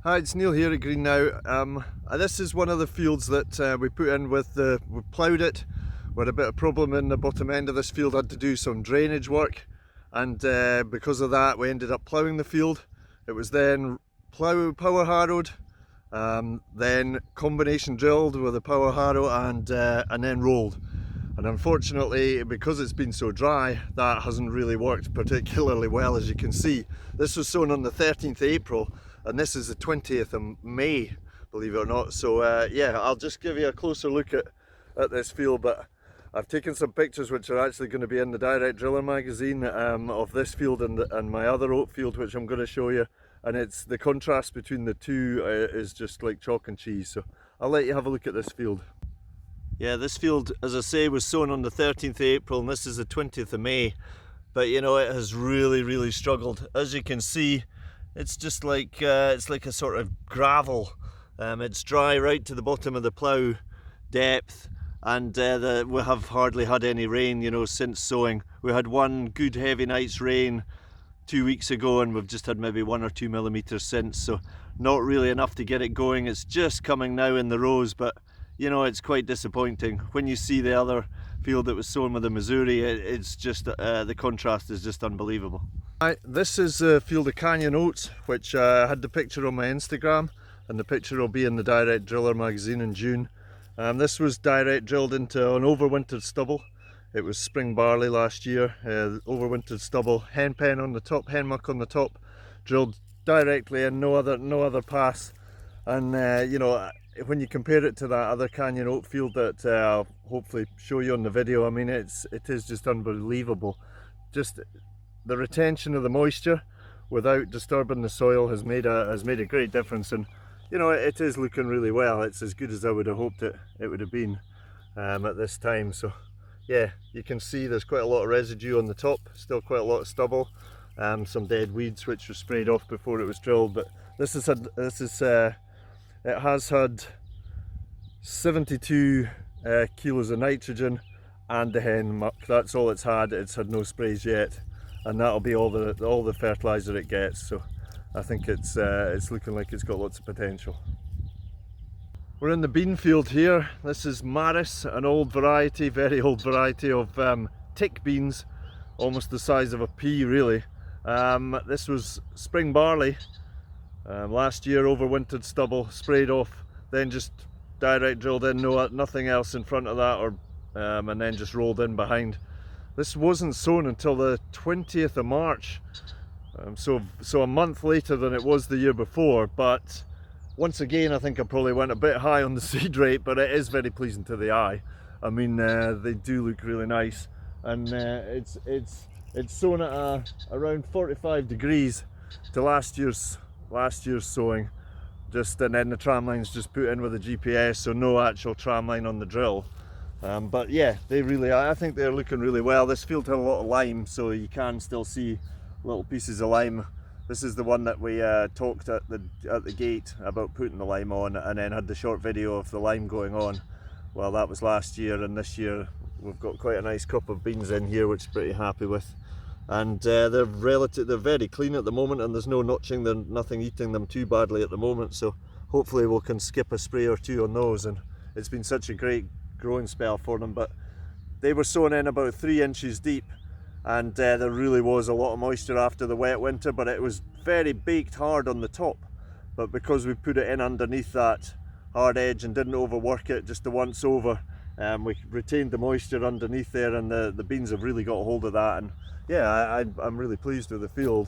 Hi, it's Neil here at Greenknowe. This is one of the fields that we put in we ploughed it. We had a bit of problem in the bottom end of this field, had to do some drainage work, and because of that we ended up ploughing the field. It was then power harrowed, then combination drilled with a power harrow and then rolled. And unfortunately, because it's been so dry, that hasn't really worked particularly well. As you can see, this was sown on the 13th of April and this is the 20th of May, believe it or not. So yeah, I'll just give you a closer look at this field, but I've taken some pictures which are actually going to be in the Direct Driller magazine of this field and my other oat field, which I'm going to show you. And it's the contrast between the two is just like chalk and cheese. So I'll let you have a look at this field. Yeah, this field, as I say, was sown on the 13th of April and this is the 20th of May. But you know, it has really struggled. As you can see, it's just like it's like a sort of gravel. It's dry right to the bottom of the plough depth, and we have hardly had any rain, you know, since sowing. We had one good heavy night's rain 2 weeks ago and we've just had maybe 1 or 2 millimeters since, so not really enough to get it going. It's just coming now in the rows, but you know, it's quite disappointing. When you see the other field that was sown with the Mzuri, it's just the contrast is just unbelievable. This is a field of Canyon oats, which I had the picture on my Instagram, and the picture will be in the Direct Driller magazine in June. This was direct drilled into an overwintered stubble. It was spring barley last year, overwintered stubble, hen pen on the top, hen muck on the top, drilled directly in, no other pass. And you know, when you compare it to that other Canyon oat field that I'll hopefully show you on the video, I mean, it is just unbelievable. Just the retention of the moisture without disturbing the soil has made a great difference, and you know, it is looking really well. It's as good as I would have hoped it would have been at this time. So yeah, you can see there's quite a lot of residue on the top, still quite a lot of stubble, some dead weeds which were sprayed off before it was drilled. But it has had 72 kilos of nitrogen and the hen muck. That's all it's had. It's had no sprays yet, and that'll be all the fertilizer it gets. So I think it's looking like it's got lots of potential. We're in the bean field here. This is Maris, an old variety, very old variety of tick beans, almost the size of a pea really. This was spring barley. Last year, overwintered stubble, sprayed off, then just direct drilled in, nothing else in front of that, or and then just rolled in behind. This wasn't sown until the 20th of March, so a month later than it was the year before. But once again, I think I probably went a bit high on the seed rate, but it is very pleasing to the eye. I mean, they do look really nice, and it's sown at around 45 degrees to last year's sowing, and then the tram line's just put in with a GPS, so no actual tram line on the drill. But yeah, they really are. I think they're looking really well. This field had a lot of lime, so you can still see little pieces of lime. This is the one that we talked at the gate about putting the lime on, and then had the short video of the lime going on. Well, that was last year, and this year we've got quite a nice crop of beans in here, which I'm pretty happy with. And they're very clean at the moment, and there's no notching, there's nothing eating them too badly at the moment, so hopefully we can skip a spray or two on those. And it's been such a great growing spell for them. But they were sown in about 3 inches deep, and there really was a lot of moisture after the wet winter, but it was very baked hard on the top. But because we put it in underneath that hard edge and didn't overwork it, just the once over, we retained the moisture underneath there, and the beans have really got a hold of that. And yeah, I'm really pleased with the field.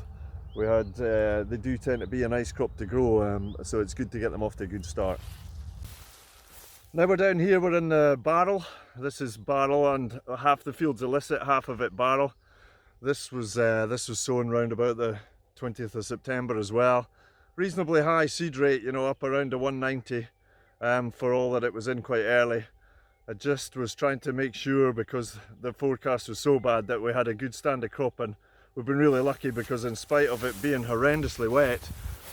We had they do tend to be a nice crop to grow, so it's good to get them off to a good start. Now we're down here, we're in the Barrel. This is Barrel, and half the field's illicit, half of it Barrel. This was sown round about the 20th of September as well. Reasonably high seed rate, you know, up around a 190 for all that it was in quite early. I just was trying to make sure, because the forecast was so bad, that we had a good standard crop, and we've been really lucky because in spite of it being horrendously wet,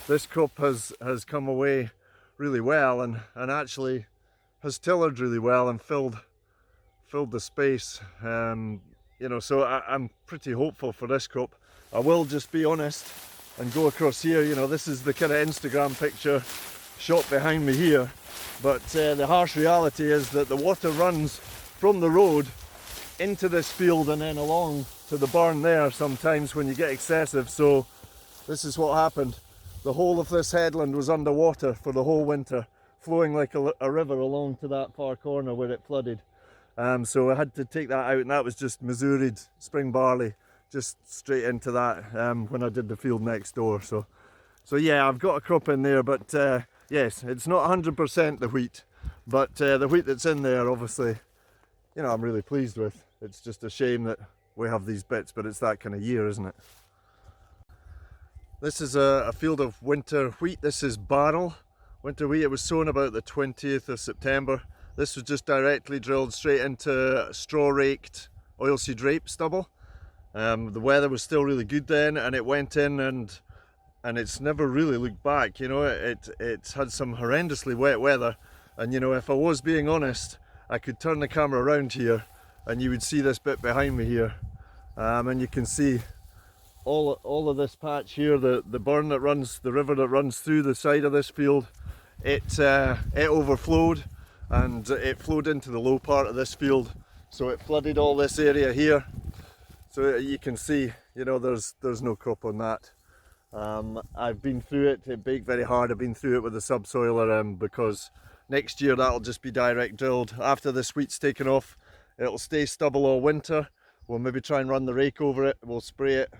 this crop has come away really well, and actually has tillered really well and filled the space. You know, so I'm pretty hopeful for this crop. I will just be honest, and go across here. You know, this is the kind of Instagram picture shot behind me here, but the harsh reality is that the water runs from the road into this field and then along to the burn there sometimes when you get excessive. So this is what happened. The whole of this headland was underwater for the whole winter, flowing like a river along to that far corner where it flooded. So I had to take that out, and that was just Mzuri spring barley, just straight into that when I did the field next door. So yeah, I've got a crop in there, but yes, it's not 100% the wheat, but the wheat that's in there, obviously, you know, I'm really pleased with. It's just a shame that we have these bits, but it's that kind of year, isn't it? This is a field of winter wheat. This is Barrel winter wheat. It was sown about the 20th of September. This was just directly drilled straight into straw raked oilseed rape stubble. The weather was still really good then, and it went in and it's never really looked back. You know, it's had some horrendously wet weather, and you know, if I was being honest, I could turn the camera around here and you would see this bit behind me here, and you can see all of this patch here, the burn that runs, the river that runs through the side of this field. It overflowed, and it flowed into the low part of this field, so it flooded all this area here. So you can see, you know, there's no crop on that. I've been through it. It baked very hard. I've been through it with a subsoiler because next year that'll just be direct drilled. After this wheat's taken off, it'll stay stubble all winter. We'll maybe try and run the rake over it. We'll spray it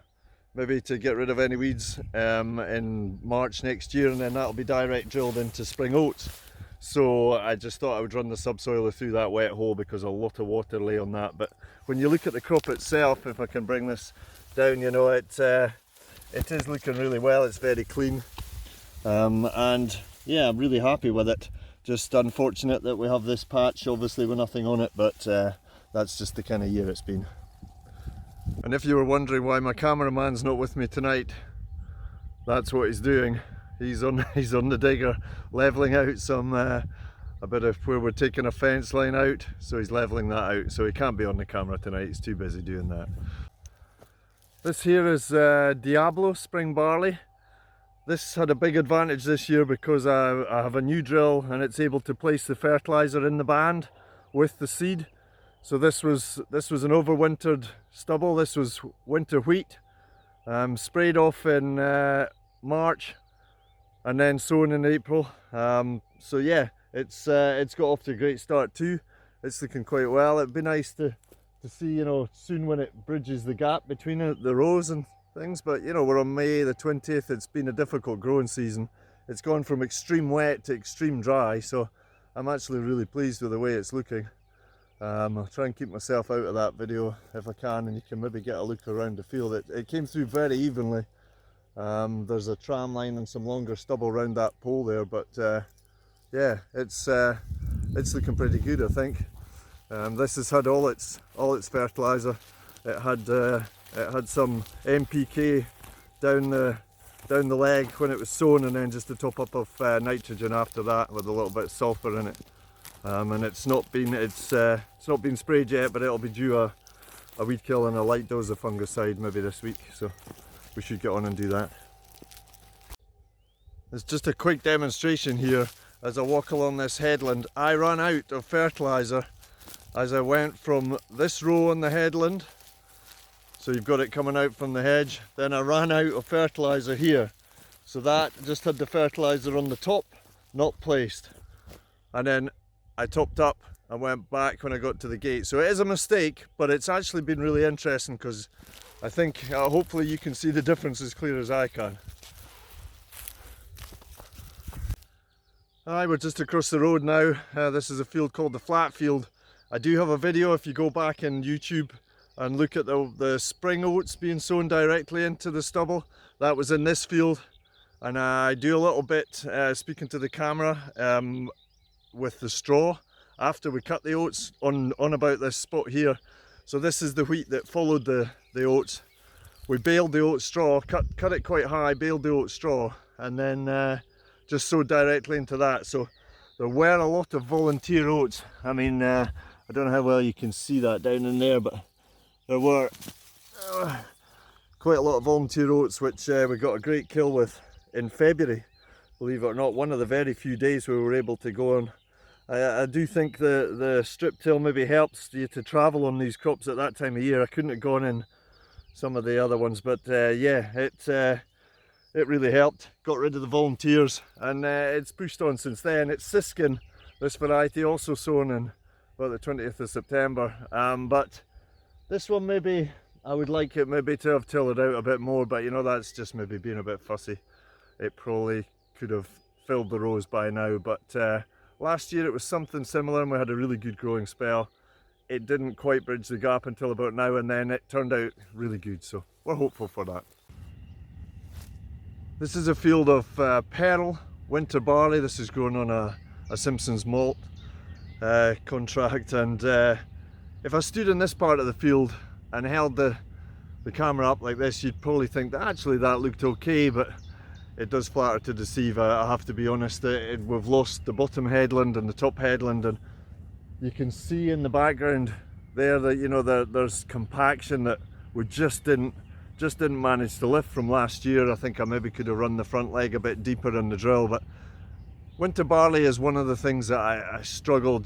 maybe to get rid of any weeds in March next year, and then that'll be direct drilled into spring oats. So I just thought I would run the subsoiler through that wet hole because a lot of water lay on that. But when you look at the crop itself, if I can bring this down, you know, it is looking really well. It's very clean, and yeah, I'm really happy with it. Just unfortunate that we have this patch obviously with nothing on it, but that's just the kind of year it's been. And if you were wondering why my cameraman's not with me tonight, that's what he's doing. He's on the digger, levelling out some a bit of where we're taking a fence line out, so he's levelling that out, so he can't be on the camera tonight. He's too busy doing that. This here is Diablo spring barley. This had a big advantage this year because I have a new drill and it's able to place the fertilizer in the band with the seed. So this was an overwintered stubble. This was winter wheat, sprayed off in March and then sown in April. So yeah, it's got off to a great start too. It's looking quite well. It'd be nice to see, you know, soon when it bridges the gap between the rows and things, but you know, we're on May the 20th. It's been a difficult growing season. It's gone from extreme wet to extreme dry, so I'm actually really pleased with the way it's looking. I'll try and keep myself out of that video if I can, and you can maybe get a look around the field. It came through very evenly. There's a tram line and some longer stubble around that pole there, but yeah, it's looking pretty good, I think. This has had all its fertilizer. It had some NPK down the leg when it was sown, and then just a top up of nitrogen after that with a little bit of sulphur in it. And it's not been sprayed yet, but it'll be due a weed kill and a light dose of fungicide maybe this week, so we should get on and do that. It's just a quick demonstration here as I walk along this headland. I ran out of fertilizer as I went from this row on the headland, so you've got it coming out from the hedge. Then I ran out of fertilizer here, so that just had the fertilizer on the top, not placed, and then I topped up and went back when I got to the gate. So it is a mistake, but it's actually been really interesting because I think hopefully you can see the difference as clear as I can. We're just across the road now. This is a field called the flat field. I do have a video if you go back in YouTube and look at the spring oats being sown directly into the stubble. That was in this field, and I do a little bit speaking to the camera with the straw after we cut the oats on about this spot here. So this is the wheat that followed the oats. We baled the oat straw, cut it quite high, baled the oat straw, and then just sowed directly into that. So there were a lot of volunteer oats. I mean, I don't know how well you can see that down in there, but there were quite a lot of volunteer oats, which we got a great kill with in February. Believe it or not, one of the very few days we were able to go on. I do think the strip till maybe helps you to travel on these crops at that time of year. I couldn't have gone in some of the other ones, but yeah, it really helped. Got rid of the volunteers, and it's pushed on since then. It's Siskin, this variety, also sown in about the 20th of September. But this one, maybe I would like it maybe to have tilled out a bit more, but you know, that's just maybe being a bit fussy. It probably could have filled the rows by now, but last year it was something similar and we had a really good growing spell. It didn't quite bridge the gap until about now, and then it turned out really good, so we're hopeful for that. This is a field of Pearl, winter barley. This is grown on a Simpson's malt contract, and if I stood in this part of the field and held the camera up like this, you'd probably think that actually that looked okay, but it does flatter to deceive, I have to be honest. We've lost the bottom headland and the top headland, and you can see in the background there that, you know, there's compaction that we just didn't manage to lift from last year. I think I maybe could have run the front leg a bit deeper in the drill, but winter barley is one of the things that I struggle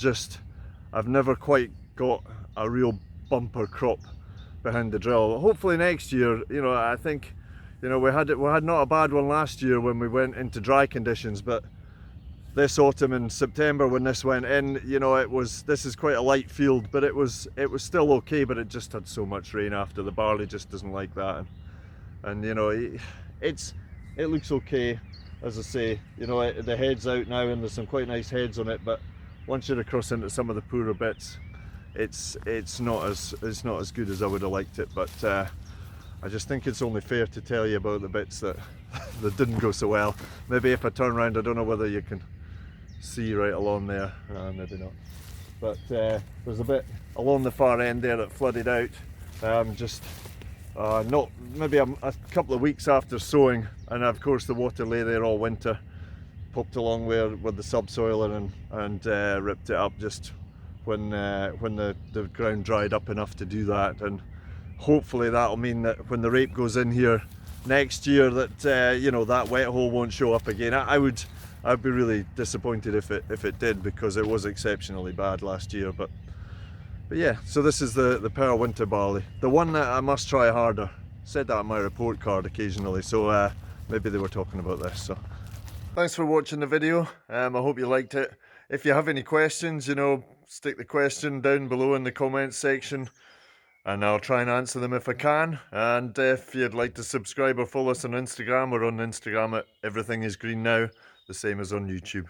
I've never quite got a real bumper crop behind the drill. Hopefully next year, you know, I think, you know, we had not a bad one last year when we went into dry conditions, but this autumn in September when this went in, you know, this is quite a light field, but it was still okay, but it just had so much rain after. The barley just doesn't like that, and you know, it looks okay, as I say. You know, the head's out now and there's some quite nice heads on it, but once you're across into some of the poorer bits, it's not as good as I would have liked it. But I just think it's only fair to tell you about the bits that didn't go so well. Maybe if I turn around, I don't know whether you can see right along there, maybe not, but there's a bit along the far end there that flooded out, not maybe a couple of weeks after sowing, and of course the water lay there all winter, popped along with the subsoiler and ripped it up just when the ground dried up enough to do that. And hopefully that'll mean that when the rape goes in here next year, that you know, that wet hole won't show up again. I'd be really disappointed if it did, because it was exceptionally bad last year. But yeah, so this is the Pearl winter barley, the one that I must try harder. Said that on my report card occasionally, so maybe they were talking about this. So thanks for watching the video. I hope you liked it. If you have any questions, you know, stick the question down below in the comments section, and I'll try and answer them if I can. And if you'd like to subscribe or follow us on Instagram, we're on Instagram at Everything Is Green Now, the same as on YouTube.